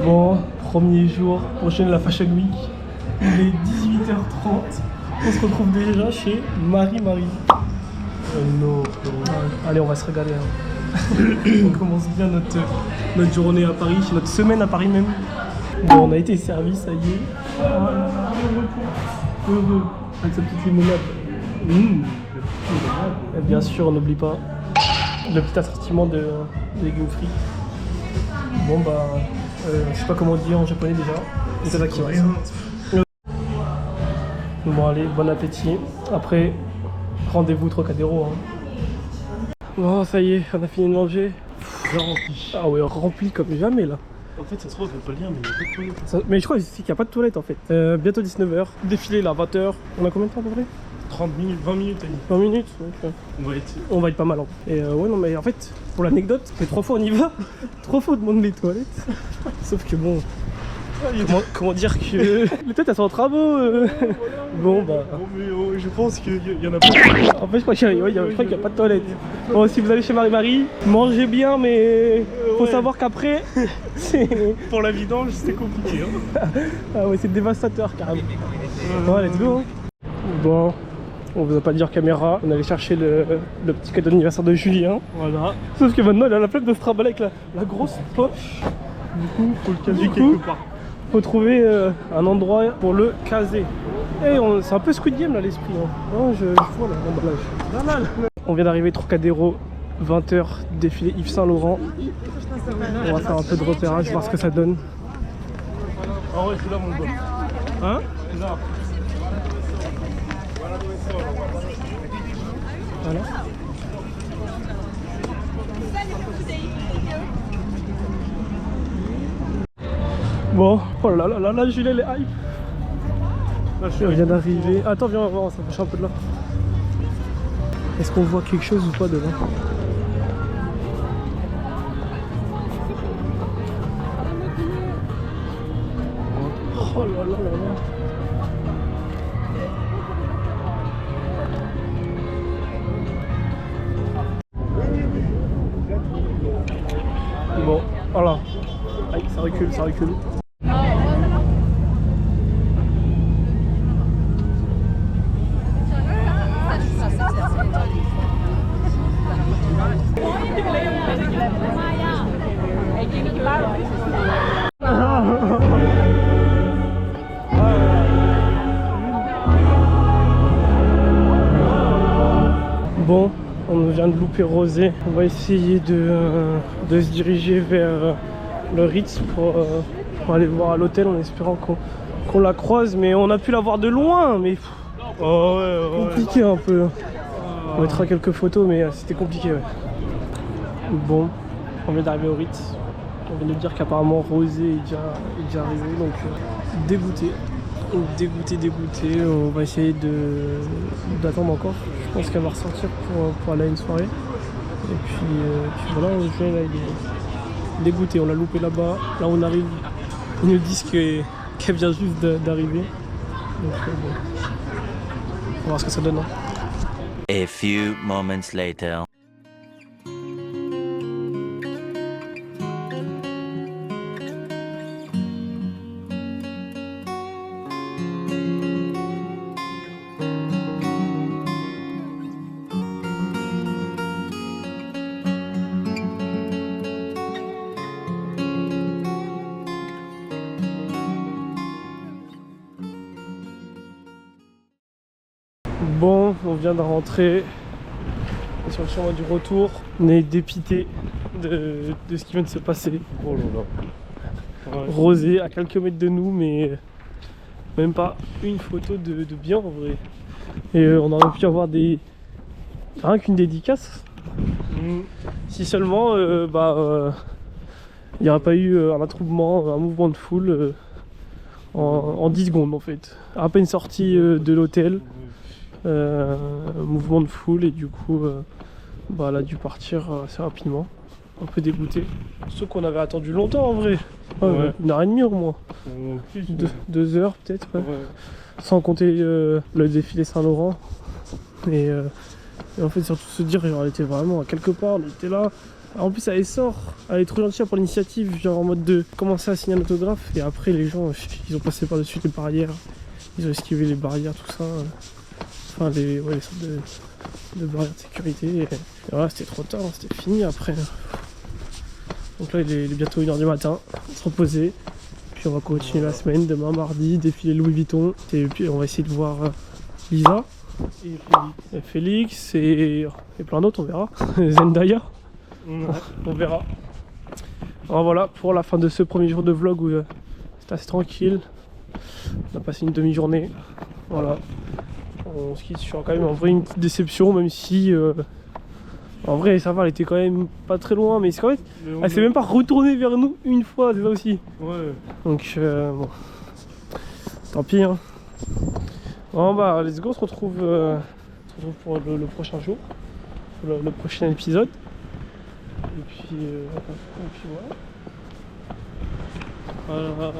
Bon, premier jour, prochaine la Fashion Week. Il est 18h30. On se retrouve déjà chez Marie-Marie. Non. Allez, on va se régaler. Hein. On commence bien notre journée à Paris, notre semaine à Paris même. Bon, on a été servi, ça y est. Voilà, heureux. Avec sa petite limonade. Et bien sûr, on n'oublie pas le petit assortiment de légumes frits. Bon bah, je sais pas comment dire en japonais déjà. C'est ça qui reste. Bon allez, bon appétit. Après, rendez-vous Trocadéro. Hein. Bon ça y est, on a fini de manger. Rempli. Ah ouais, rempli comme jamais là. En fait, ça se trouve, on peut le dire, mais il n'y a pas de toilette. Mais je crois qu'il n'y a pas de toilette en fait. Bientôt 19h. Défilé là, 20h. On a combien de temps à peu près? 30 minutes, 20 minutes, t'as dit. 20 minutes. Okay. On va être pas mal. Hein. Et ouais, non, mais en fait, pour l'anecdote, c'est 3 fois on y va. 3 fois on demande les toilettes. Sauf que bon. Comment dire que les têtes elles sont en travaux. Bon bah. Bon, mais je pense qu'il y en a pas. En fait, je crois qu'il n'y a pas de toilette. Bon, si vous allez chez Marie-Marie, mangez bien, mais faut savoir qu'après, c'est. Pour la vidange, c'était compliqué. Hein. Ah ouais, c'est dévastateur carrément. Ouais, let's go. Hein. Bon. On vous a pas dit en caméra, on allait chercher le petit cadeau d'anniversaire de Julien. Voilà. Sauf que maintenant il a la flemme de se trimballer avec la grosse poche. Du coup, faut le caser quelque part. Faut trouver un endroit pour le caser. Et c'est un peu Squid Game là l'esprit. Hein. Oh, je vois l'emballage. On vient d'arriver Trocadéro, 20h, défilé Yves Saint Laurent. On va faire un peu de repérage, voir ce que ça donne. Ah ouais, c'est là mon gars. Hein? C'est là. Voilà. Bon, oh là là là là, Jules elle est hype. Elle vient d'arriver. Attends, viens, on va voir, on s'approche un peu de là. Est-ce qu'on voit quelque chose ou pas de là? Oh là là là là. Bon, voilà. Aïe, ça recule, ça recule. Bon, on vient de louper Rosé. On va essayer de se diriger vers le Ritz pour aller voir à l'hôtel en espérant qu'on la croise. Mais on a pu la voir de loin, mais compliqué un peu. On mettra quelques photos, mais c'était compliqué. Ouais. Bon, on vient d'arriver au Ritz. On vient de dire qu'apparemment Rosé est déjà arrivé, donc dégoûté. Dégoûté, on va essayer d'attendre encore. Je pense qu'elle va ressortir pour aller à une soirée. Et puis voilà, Julien là il est dégoûté, on l'a loupé là-bas. Là on arrive, ils nous disent qu'elle vient juste d'arriver. Donc bon, on va voir ce que ça donne. Hein. A few moments later. Bon, on vient de rentrer sur le chemin du retour. On est dépité de ce qui vient de se passer. Oh là là. Ouais. Rosé à quelques mètres de nous, mais même pas une photo de bien en vrai. Et on aurait pu avoir rien qu'une dédicace. Si seulement il n'y aurait pas eu un attroupement, un mouvement de foule en 10 secondes en fait. À peine sorti de l'hôtel. Mouvement de foule et du coup elle a dû partir assez rapidement, un peu dégoûté, surtout qu'on avait attendu longtemps en vrai, ouais. 1h30 au moins, 2 heures peut-être, ouais. Sans compter le défilé Saint-Laurent et en fait surtout se dire genre, elle était vraiment à quelque part, on était là, En plus, elle sort, elle est trop gentille pour l'initiative, genre en mode de commencer à signer un autographe. Et après, les gens, ils ont passé par-dessus les barrières. Ils ont esquivé les barrières, tout ça. Enfin, les sortes de barrières de sécurité. Et voilà, c'était trop tard, hein, c'était fini après. Donc là, il est bientôt 1h du matin, on va se reposer. Puis on va continuer la semaine, demain mardi, défiler Louis Vuitton. Et puis on va essayer de voir Lisa et Félix et plein d'autres, on verra. Zendaya, on verra. Alors voilà pour la fin de ce premier jour de vlog où c'était assez tranquille. On a passé une demi-journée. Voilà. On se quitte sur quand même en vrai une petite déception, même si en vrai ça va, elle était quand même pas très loin, mais c'est quand même. Elle s'est même pas retournée vers nous une fois, c'est ça aussi. Ouais. Donc bon. Tant pis hein. Bon bah let's go, on se retrouve pour le prochain jour, le prochain épisode. Et puis voilà. Voilà.